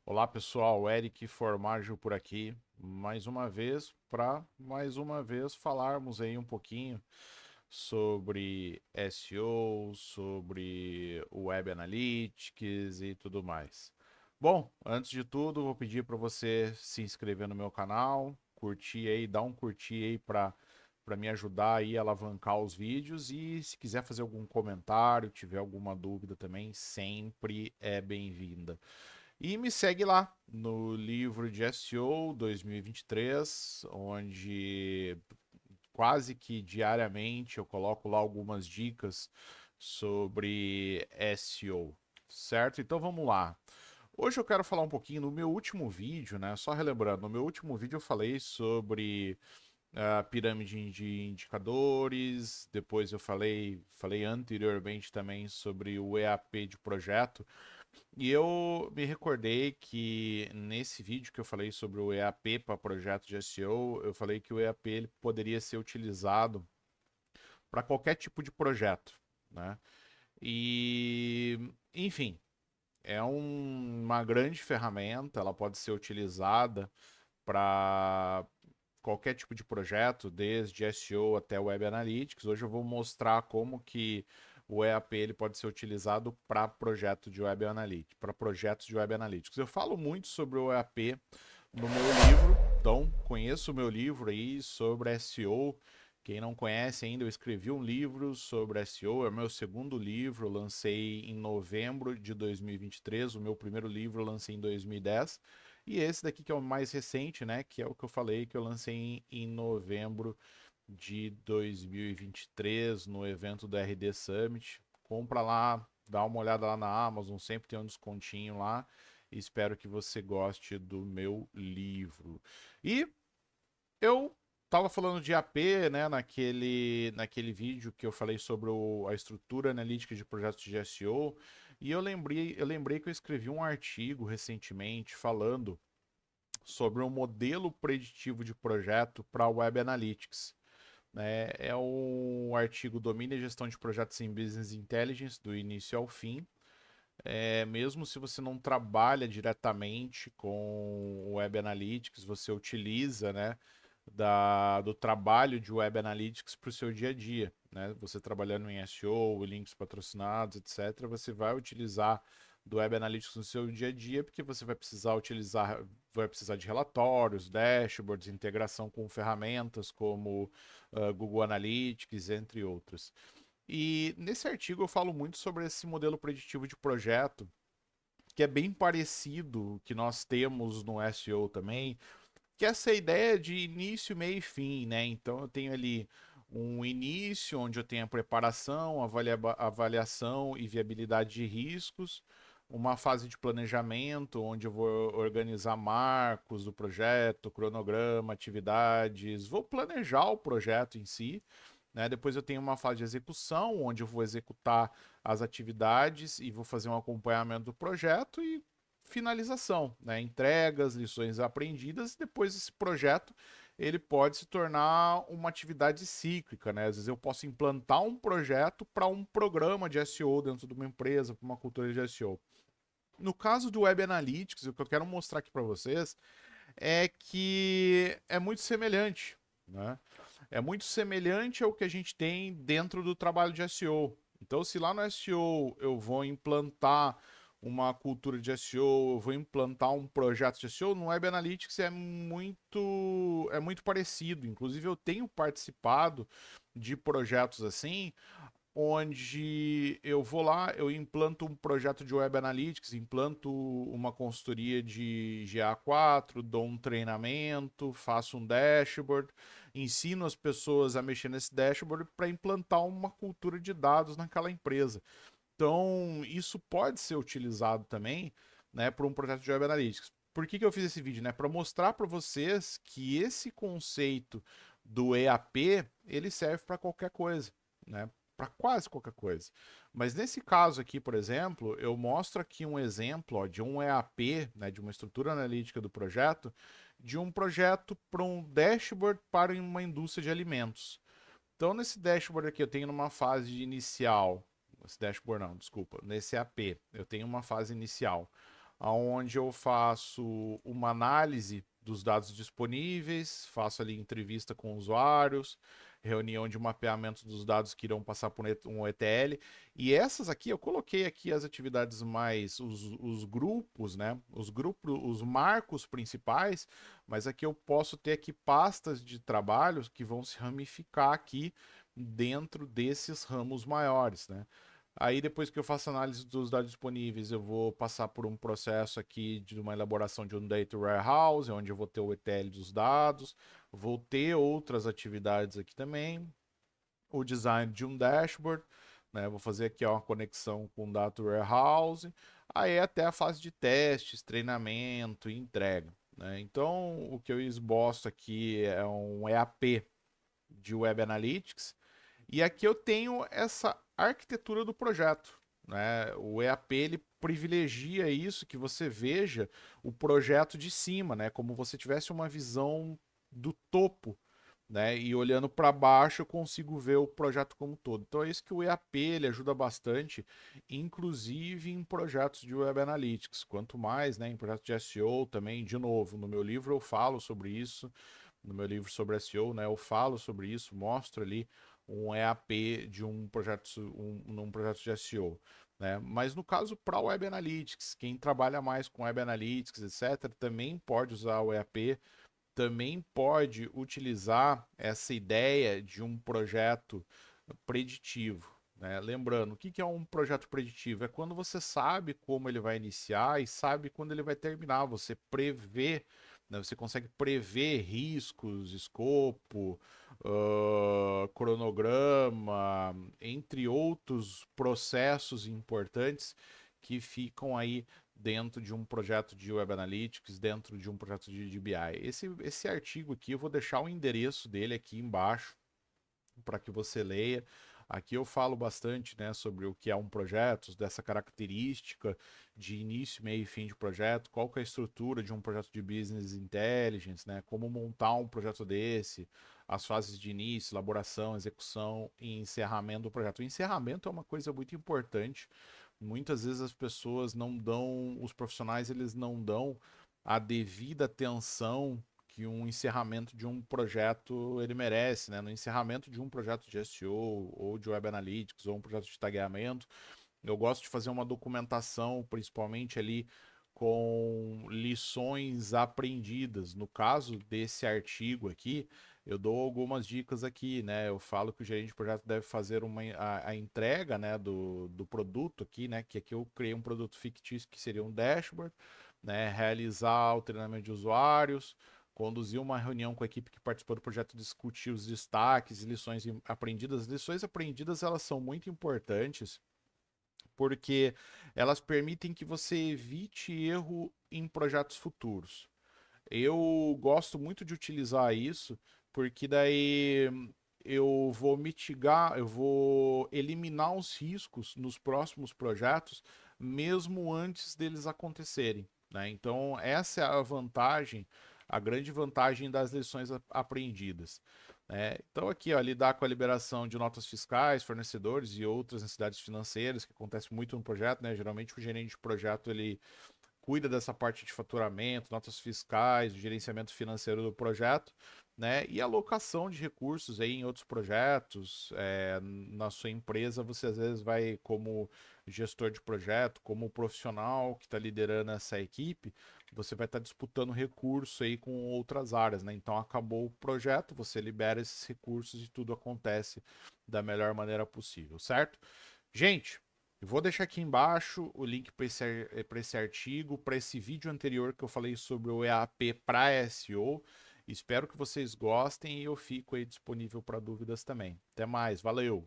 Olá pessoal, Eric Formaggio por aqui, mais uma vez, para mais uma vez falarmos aí um pouquinho sobre SEO, sobre Web Analytics e tudo mais. Bom, antes de tudo, vou pedir para você se inscrever no meu canal, curtir aí, dar um curtir aí para me ajudar aí a alavancar os vídeos e se quiser fazer algum comentário, tiver alguma dúvida também, sempre é bem-vinda. E me segue lá no livro de SEO 2023, onde quase que diariamente eu coloco lá algumas dicas sobre SEO, certo? Então vamos lá. Hoje eu quero falar um pouquinho no meu último vídeo, né? Só relembrando, no meu último vídeo eu falei sobre a pirâmide de indicadores, depois eu falei anteriormente também sobre o EAP de projeto. E eu me recordei que nesse vídeo que eu falei sobre o EAP para projeto de SEO, eu falei que o EAP ele poderia ser utilizado para qualquer tipo de projeto, né? E, enfim, uma grande ferramenta, ela pode ser utilizada para qualquer tipo de projeto, desde SEO até Web Analytics. Hoje eu vou mostrar como que o EAP ele pode ser utilizado para projeto de Web Analytics, para projetos de Web Analytics. Eu falo muito sobre o EAP no meu livro, então conheço o meu livro aí sobre SEO. Quem não conhece ainda, eu escrevi um livro sobre SEO, é o meu segundo livro, eu lancei em novembro de 2023, o meu primeiro livro eu lancei em 2010. E esse daqui que é o mais recente, né? Que é o que eu falei que eu lancei em novembro de 2023 no evento do RD Summit. Compra lá, dá uma olhada lá na Amazon, sempre tem um descontinho lá. Espero que você goste do meu livro. E eu estava falando de AP, né, naquele vídeo que eu falei sobre a estrutura analítica de projetos de SEO, e eu lembrei que eu escrevi um artigo recentemente falando sobre um modelo preditivo de projeto para Web Analytics. Né? É o artigo Domínio e Gestão de Projetos em Business Intelligence, do início ao fim. Mesmo se você não trabalha diretamente com o Web Analytics, você utiliza, né, do trabalho de Web Analytics para o seu dia a dia. Né? Você trabalhando em SEO, links patrocinados, etc., você vai utilizar do Web Analytics no seu dia a dia, porque você vai precisar de relatórios, dashboards, integração com ferramentas como Google Analytics, entre outras. E nesse artigo eu falo muito sobre esse modelo preditivo de projeto, que é bem parecido que nós temos no SEO também, que é essa ideia de início, meio e fim, né? Então eu tenho ali um início onde eu tenho a preparação, avaliação e viabilidade de riscos, uma fase de planejamento onde eu vou organizar marcos do projeto, cronograma, atividades, vou planejar o projeto em si. Né? Depois eu tenho uma fase de execução, onde eu vou executar as atividades e vou fazer um acompanhamento do projeto e finalização, né? Entregas, lições aprendidas. Depois esse projeto ele pode se tornar uma atividade cíclica, né? Às vezes eu posso implantar um projeto para um programa de SEO dentro de uma empresa, para uma cultura de SEO. No caso do Web Analytics, o que eu quero mostrar aqui para vocês é que é muito semelhante, né? É muito semelhante ao que a gente tem dentro do trabalho de SEO. Então, se lá no SEO eu vou implantar uma cultura de SEO, eu vou implantar um projeto de SEO, no Web Analytics é muito parecido. Inclusive, eu tenho participado de projetos assim, onde eu vou lá, eu implanto um projeto de Web Analytics, implanto uma consultoria de GA4, dou um treinamento, faço um dashboard, ensino as pessoas a mexer nesse dashboard para implantar uma cultura de dados naquela empresa. Então, isso pode ser utilizado também, né, para um projeto de Web Analytics. Por que eu fiz esse vídeo? Né? Para mostrar para vocês que esse conceito do EAP ele serve para qualquer coisa, né? Para quase qualquer coisa. Mas nesse caso aqui, por exemplo, eu mostro aqui um exemplo ó, de um EAP, né, de uma estrutura analítica do projeto, de um projeto para um dashboard para uma indústria de alimentos. Então, nesse dashboard aqui, eu tenho uma fase inicial. Esse dashboard não, desculpa. Nesse AP, eu tenho uma fase inicial, onde eu faço uma análise dos dados disponíveis, faço ali entrevista com usuários, reunião de mapeamento dos dados que irão passar por um ETL. E essas aqui, eu coloquei aqui as atividades mais, os grupos, né? Os grupos, os marcos principais, mas aqui eu posso ter aqui pastas de trabalhos que vão se ramificar aqui dentro desses ramos maiores, né? Aí depois que eu faço análise dos dados disponíveis, eu vou passar por um processo aqui de uma elaboração de um data warehouse, onde eu vou ter o ETL dos dados, vou ter outras atividades aqui também, o design de um dashboard, né? Vou fazer aqui ó, uma conexão com o data warehouse, aí até a fase de testes, treinamento e entrega, né? Então, o que eu esboço aqui é um EAP de Web Analytics, e aqui eu tenho essa arquitetura do projeto, né? O EAP ele privilegia isso, que você veja o projeto de cima, né? Como você tivesse uma visão do topo, né? E olhando para baixo eu consigo ver o projeto como um todo. Então é isso que o EAP ele ajuda bastante, inclusive em projetos de Web Analytics. Quanto mais, né, em projetos de SEO também, de novo, no meu livro eu falo sobre isso, no meu livro sobre SEO, né, eu falo sobre isso, mostro ali um EAP de um projeto, num projeto de SEO. Né? Mas no caso para Web Analytics, quem trabalha mais com Web Analytics, etc., também pode usar o EAP, também pode utilizar essa ideia de um projeto preditivo. Né? Lembrando, o que é um projeto preditivo? É quando você sabe como ele vai iniciar e sabe quando ele vai terminar. Você prevê, né? Você consegue prever riscos, escopo, cronograma, entre outros processos importantes que ficam aí dentro de um projeto de Web Analytics, dentro de um projeto de BI. Esse artigo aqui, eu vou deixar o endereço dele aqui embaixo para que você leia. Aqui eu falo bastante, né, sobre o que é um projeto, dessa característica de início, meio e fim de projeto, qual que é a estrutura de um projeto de business intelligence, né, como montar um projeto desse, as fases de início, elaboração, execução e encerramento do projeto. O encerramento é uma coisa muito importante. Muitas vezes as pessoas não dão, os profissionais eles não dão a devida atenção que um encerramento de um projeto ele merece, né? No encerramento de um projeto de SEO ou de Web Analytics ou um projeto de tagueamento, eu gosto de fazer uma documentação, principalmente ali com lições aprendidas. No caso desse artigo aqui, eu dou algumas dicas aqui, né? Eu falo que o gerente de projeto deve fazer a entrega, né, do produto aqui, né? Que aqui eu criei um produto fictício que seria um dashboard, né? Realizar o treinamento de usuários, conduzir uma reunião com a equipe que participou do projeto, discutir os destaques e lições aprendidas. As lições aprendidas, elas são muito importantes porque elas permitem que você evite erro em projetos futuros. Eu gosto muito de utilizar isso, porque daí eu vou mitigar, eu vou eliminar os riscos nos próximos projetos, mesmo antes deles acontecerem. Né? Então, essa é a vantagem, a grande vantagem das lições aprendidas. Né? Então, aqui, ó, lidar com a liberação de notas fiscais, fornecedores e outras necessidades financeiras, que acontece muito no projeto, né? Geralmente o gerente de projeto ele cuida dessa parte de faturamento, notas fiscais, gerenciamento financeiro do projeto, né? E alocação de recursos aí em outros projetos. Na sua empresa, você às vezes vai, como gestor de projeto, como profissional que está liderando essa equipe, você vai estar disputando recurso aí com outras áreas, né? Então acabou o projeto, você libera esses recursos e tudo acontece da melhor maneira possível, certo? Gente, eu vou deixar aqui embaixo o link para esse artigo, para esse vídeo anterior que eu falei sobre o EAP para SEO. Espero que vocês gostem e eu fico aí disponível para dúvidas também. Até mais, valeu!